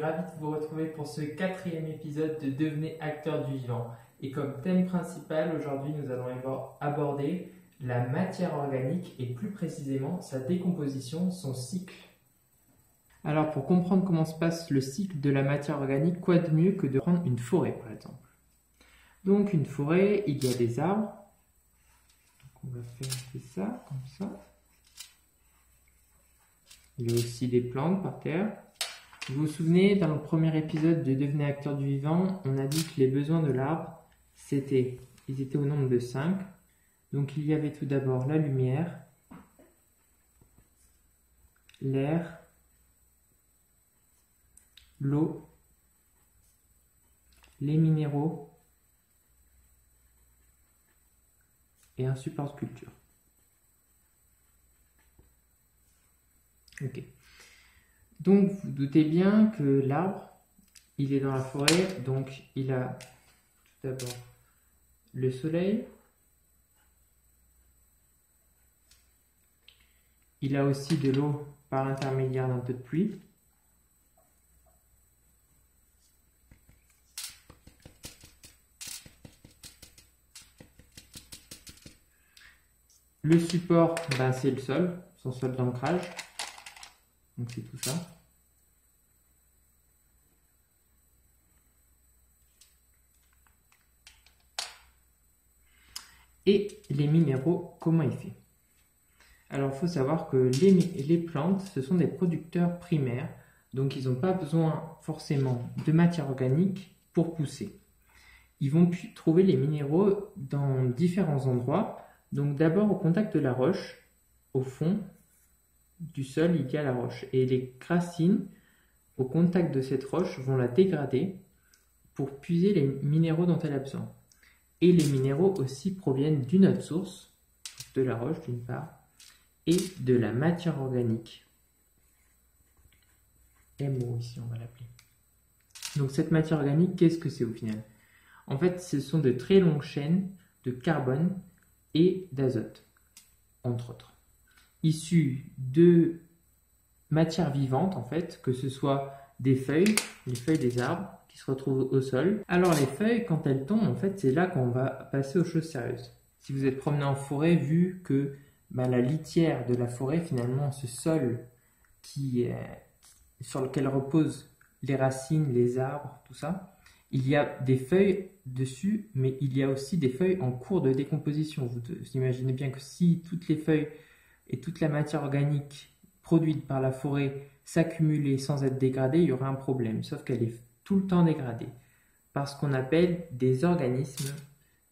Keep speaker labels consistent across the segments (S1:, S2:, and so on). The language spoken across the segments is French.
S1: ravi de vous retrouver pour ce 4e épisode de Devenez acteur du vivant. Et comme thème principal, aujourd'hui nous allons aborder la matière organique et plus précisément sa décomposition, son cycle. Alors pour comprendre comment se passe le cycle de la matière organique, quoi de mieux que de prendre une forêt par exemple. Donc une forêt, il y a des arbres. Donc on va faire ça, comme ça. Il y a aussi des plantes par terre. Vous vous souvenez, dans le premier épisode de Devenez acteur du vivant, on a dit que les besoins de l'arbre, ils étaient au nombre de 5. Donc il y avait tout d'abord la lumière, l'air, l'eau, les minéraux et un support de culture. Ok. Donc vous doutez bien que l'arbre, il est dans la forêt, donc il a tout d'abord le soleil, il a aussi de l'eau par l'intermédiaire d'un peu de pluie, le support, c'est le sol, son sol d'ancrage, donc c'est tout ça. Et les minéraux, comment il fait? Alors il faut savoir que les plantes, ce sont des producteurs primaires, donc ils n'ont pas besoin forcément de matière organique pour pousser. Ils vont trouver les minéraux dans différents endroits, donc d'abord au contact de la roche, au fond du sol il y a la roche, et les racines au contact de cette roche vont la dégrader pour puiser les minéraux dont elle a besoin. Et les minéraux aussi proviennent d'une autre source, de la roche d'une part, et de la matière organique. MO ici on va l'appeler. Donc cette matière organique, qu'est-ce que c'est au final? En fait, ce sont de très longues chaînes de carbone et d'azote, entre autres, issues de matières vivantes en fait, que ce soit des feuilles, les feuilles des arbres, qui se retrouvent au sol. Alors les feuilles, quand elles tombent, en fait, c'est là qu'on va passer aux choses sérieuses. Si vous êtes promené en forêt, vu que la litière de la forêt, finalement, ce sol sur lequel reposent les racines, les arbres, tout ça, il y a des feuilles dessus, mais il y a aussi des feuilles en cours de décomposition. Vous imaginez bien que si toutes les feuilles et toute la matière organique produite par la forêt s'accumulaient sans être dégradée, il y aurait un problème, sauf qu'elle est tout le temps dégradée par ce qu'on appelle des organismes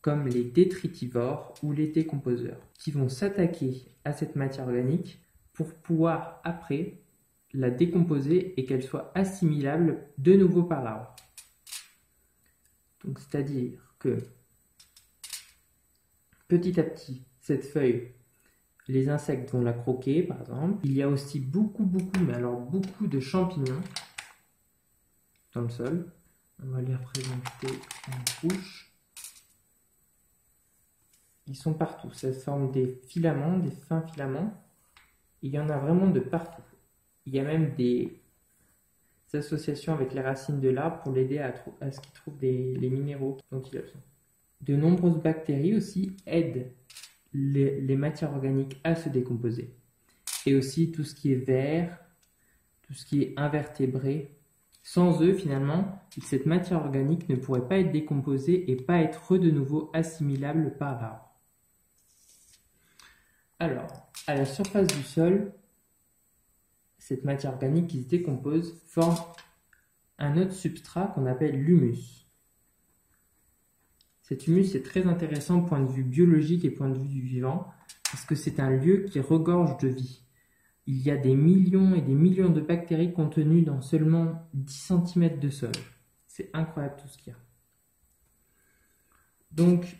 S1: comme les détritivores ou les décomposeurs qui vont s'attaquer à cette matière organique pour pouvoir après la décomposer et qu'elle soit assimilable de nouveau par l'arbre. Donc c'est-à-dire que petit à petit, cette feuille, les insectes vont la croquer par exemple. Il y a aussi beaucoup de champignons dans le sol. On va les représenter en rouge. Ils sont partout, ça forme des filaments, des fins filaments. Il y en a vraiment de partout. Il y a même des associations avec les racines de l'arbre pour l'aider à ce qu'il trouve les minéraux dont il a besoin. De nombreuses bactéries aussi aident les matières organiques à se décomposer. Et aussi tout ce qui est vers, tout ce qui est invertébré. Sans eux, finalement, cette matière organique ne pourrait pas être décomposée et pas être de nouveau assimilable par l'arbre. Alors, à la surface du sol, cette matière organique qui se décompose forme un autre substrat qu'on appelle l'humus. Cet humus est très intéressant point de vue biologique et point de vue du vivant parce que c'est un lieu qui regorge de vie. Il y a des millions et des millions de bactéries contenues dans seulement 10 cm de sol. C'est incroyable tout ce qu'il y a. Donc,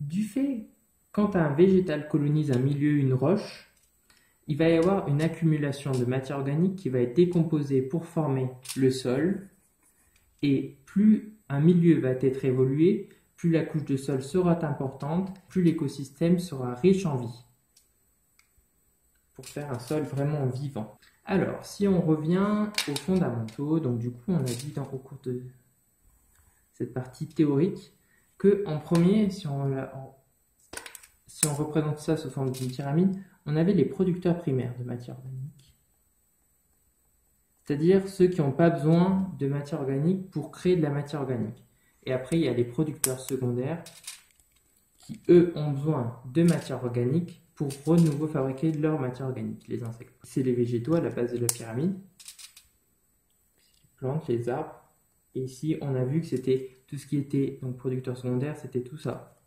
S1: du fait, quand un végétal colonise un milieu, une roche, il va y avoir une accumulation de matière organique qui va être décomposée pour former le sol. Et plus un milieu va être évolué, plus la couche de sol sera importante, plus l'écosystème sera riche en vie. Pour faire un sol vraiment vivant. Alors, si on revient aux fondamentaux, donc du coup, on a dit au cours de cette partie théorique que en premier, si on représente ça sous forme d'une pyramide, on avait les producteurs primaires de matière organique. C'est-à-dire ceux qui n'ont pas besoin de matière organique pour créer de la matière organique. Et après, il y a les producteurs secondaires qui, eux, ont besoin de matière organique pour de nouveau fabriquer leur matière organique, les insectes. C'est les végétaux à la base de la pyramide, les plantes, les arbres. Et ici, on a vu que c'était tout ce qui était donc producteur secondaire, c'était tout ça.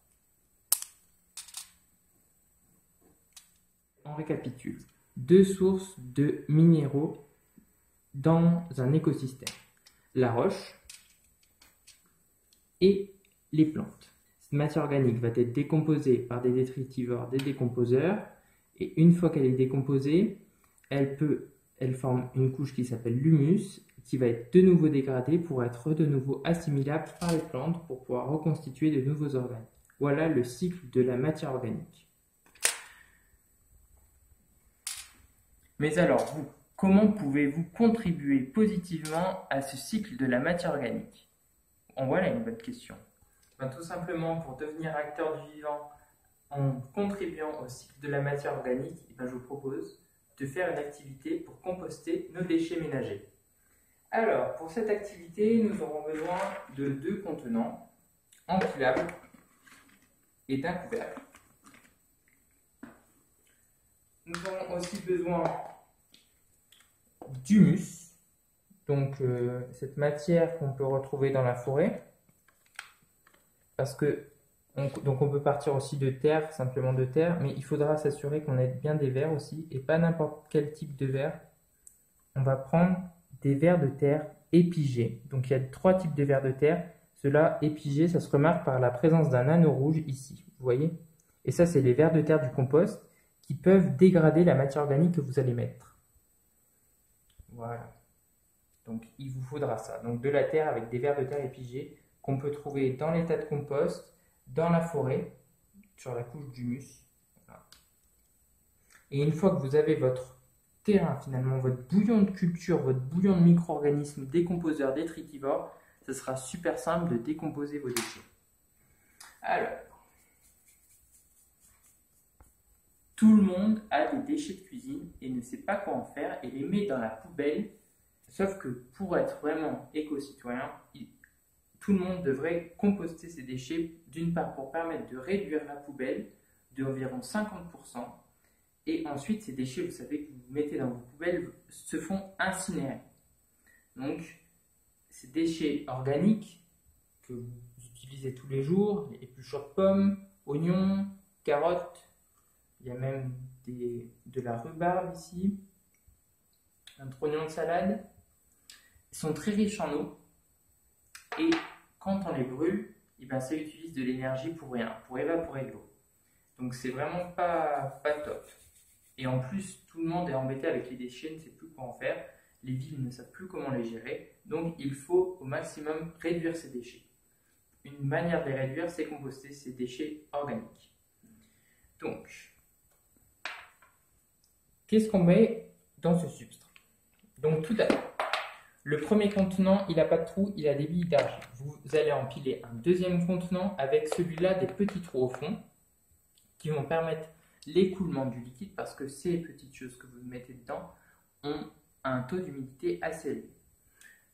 S1: On récapitule. 2 sources de minéraux dans un écosystème. La roche et les plantes. Cette matière organique va être décomposée par des détritivores, des décomposeurs, et une fois qu'elle est décomposée, elle forme une couche qui s'appelle l'humus, qui va être de nouveau dégradée pour être de nouveau assimilable par les plantes pour pouvoir reconstituer de nouveaux organes. Voilà le cycle de la matière organique. Mais alors, vous, comment pouvez-vous contribuer positivement à ce cycle de la matière organique? En voilà une bonne question. Tout simplement pour devenir acteur du vivant en contribuant au cycle de la matière organique, je vous propose de faire une activité pour composter nos déchets ménagers. Alors, pour cette activité, nous aurons besoin de 2 contenants empilables et d'un couvercle. Nous aurons aussi besoin d'humus, donc cette matière qu'on peut retrouver dans la forêt, parce que donc on peut partir aussi de terre, simplement de terre, mais il faudra s'assurer qu'on ait bien des vers aussi, et pas n'importe quel type de vers. On va prendre des vers de terre épigés. Donc il y a 3 types de vers de terre. Ceux-là épigés, ça se remarque par la présence d'un anneau rouge ici, vous voyez. Et ça, c'est les vers de terre du compost qui peuvent dégrader la matière organique que vous allez mettre. Voilà. Donc il vous faudra ça. Donc de la terre avec des vers de terre épigés qu'on peut trouver dans les tas de compost, dans la forêt, sur la couche d'humus. Voilà. Et une fois que vous avez votre terrain, finalement, votre bouillon de culture, votre bouillon de micro-organismes décomposeurs, détritivores, ce sera super simple de décomposer vos déchets. Alors, tout le monde a des déchets de cuisine et ne sait pas quoi en faire et les met dans la poubelle. Sauf que pour être vraiment éco-citoyen, tout le monde devrait composter ses déchets, d'une part pour permettre de réduire la poubelle d'environ 50%, et ensuite ces déchets, vous savez, que vous mettez dans vos poubelles, se font incinérer. Donc, ces déchets organiques que vous utilisez tous les jours, les épluchures de pommes, oignons, carottes, il y a même de la rhubarbe ici, un trognon de salade, ils sont très riches en eau, et quand on les brûle, ça utilise de l'énergie pour rien, pour évaporer de l'eau. Donc c'est vraiment pas top. Et en plus, tout le monde est embêté avec les déchets, ne sait plus quoi en faire. Les villes ne savent plus comment les gérer. Donc il faut au maximum réduire ces déchets. Une manière de les réduire, c'est composter ces déchets organiques. Donc, qu'est-ce qu'on met dans ce substrat? Donc tout d'abord, le premier contenant, il n'a pas de trou, il a des billes d'argile. Vous allez empiler un deuxième contenant avec celui-là des petits trous au fond qui vont permettre l'écoulement du liquide parce que ces petites choses que vous mettez dedans ont un taux d'humidité assez élevé.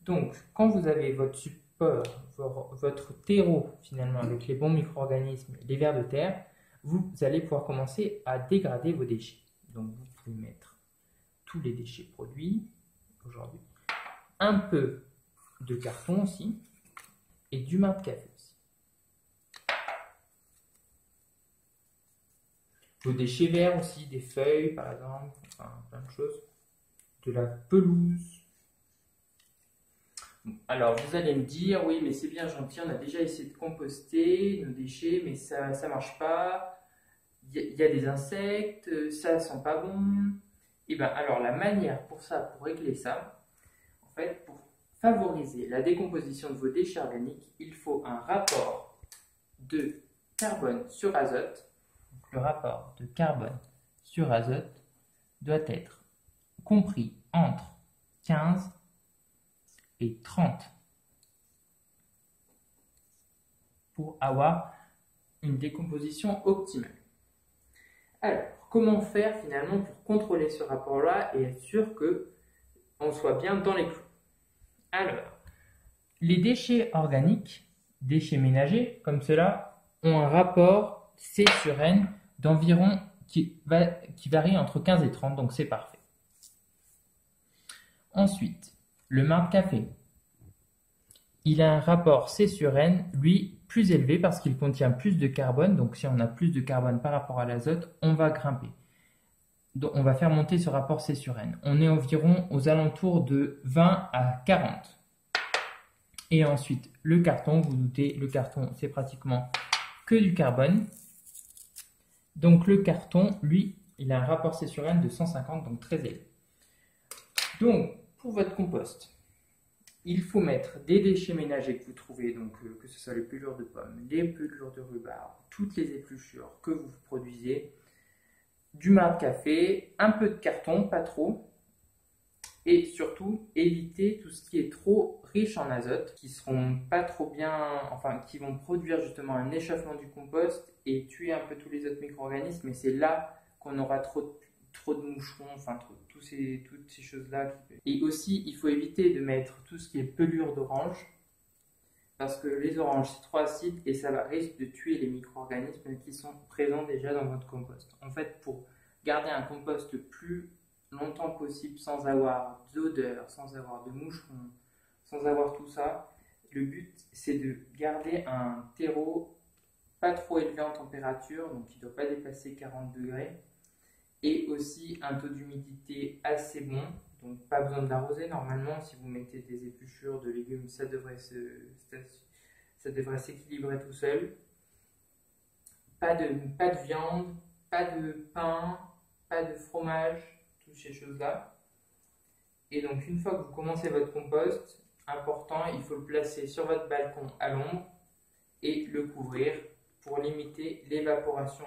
S1: Donc, quand vous avez votre support, votre terreau finalement avec les bons micro-organismes, les vers de terre, vous allez pouvoir commencer à dégrader vos déchets. Donc, vous pouvez mettre tous les déchets produits aujourd'hui, un peu de carton aussi, et du marc de café aussi. Vos déchets verts aussi, des feuilles par exemple, enfin plein de choses, de la pelouse. Alors vous allez me dire, oui mais c'est bien gentil, on a déjà essayé de composter nos déchets, mais ça ne marche pas, il y a des insectes, ça sent pas bon. Et bien alors la manière pour ça, pour régler ça, en fait pour favoriser la décomposition de vos déchets organiques, il faut un rapport de carbone sur azote. Le rapport de carbone sur azote doit être compris entre 15 et 30 pour avoir une décomposition optimale. Alors, comment faire finalement pour contrôler ce rapport-là et être sûr qu'on soit bien dans les clous? Alors, les déchets organiques, déchets ménagers, comme cela, ont un rapport C sur N d'environ qui varie entre 15 et 30, donc c'est parfait. Ensuite, le marc café. Il a un rapport C sur N, lui, plus élevé parce qu'il contient plus de carbone. Donc, si on a plus de carbone par rapport à l'azote, on va grimper. Donc, on va faire monter ce rapport C sur N. On est environ aux alentours de 20 à 40. Et ensuite, le carton, vous doutez, le carton, c'est pratiquement que du carbone. Donc, le carton, lui, il a un rapport C sur N de 150, donc très élevé. Donc, pour votre compost, il faut mettre des déchets ménagers que vous trouvez, donc que ce soit les pelures de pommes, les pelures de rhubarbe, toutes les épluchures que vous produisez, du marc café, un peu de carton, pas trop, et surtout éviter tout ce qui est trop riche en azote, qui seront pas trop bien, enfin qui vont produire justement un échauffement du compost et tuer un peu tous les autres micro-organismes, et c'est là qu'on aura trop de moucherons, enfin toutes ces choses-là. Et aussi, il faut éviter de mettre tout ce qui est pelure d'orange, parce que les oranges, c'est trop acide et ça va risque de tuer les micro-organismes qui sont présents déjà dans votre compost. En fait, pour garder un compost le plus longtemps possible sans avoir d'odeur, sans avoir de moucherons, sans avoir tout ça, le but, c'est de garder un terreau pas trop élevé en température, donc qui ne doit pas dépasser 40 degrés, et aussi un taux d'humidité assez bon, donc pas besoin de l'arroser normalement. Si vous mettez des épluchures de légumes, ça devrait s'équilibrer tout seul. Pas de viande, pas de pain, pas de fromage, toutes ces choses-là. Et donc une fois que vous commencez votre compost, important, il faut le placer sur votre balcon à l'ombre et le couvrir pour limiter l'évaporation.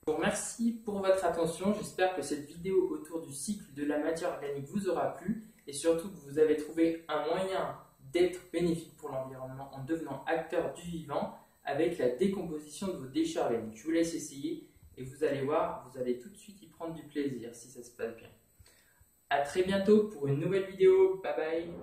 S1: Je vous remercie pour votre attention. J'espère que cette vidéo autour du cycle de la matière organique vous aura plu et surtout que vous avez trouvé un moyen d'être bénéfique pour l'environnement en devenant acteur du vivant avec la décomposition de vos déchets organiques. Je vous laisse essayer et vous allez voir, vous allez tout de suite y prendre du plaisir si ça se passe bien. A très bientôt pour une nouvelle vidéo. Bye bye.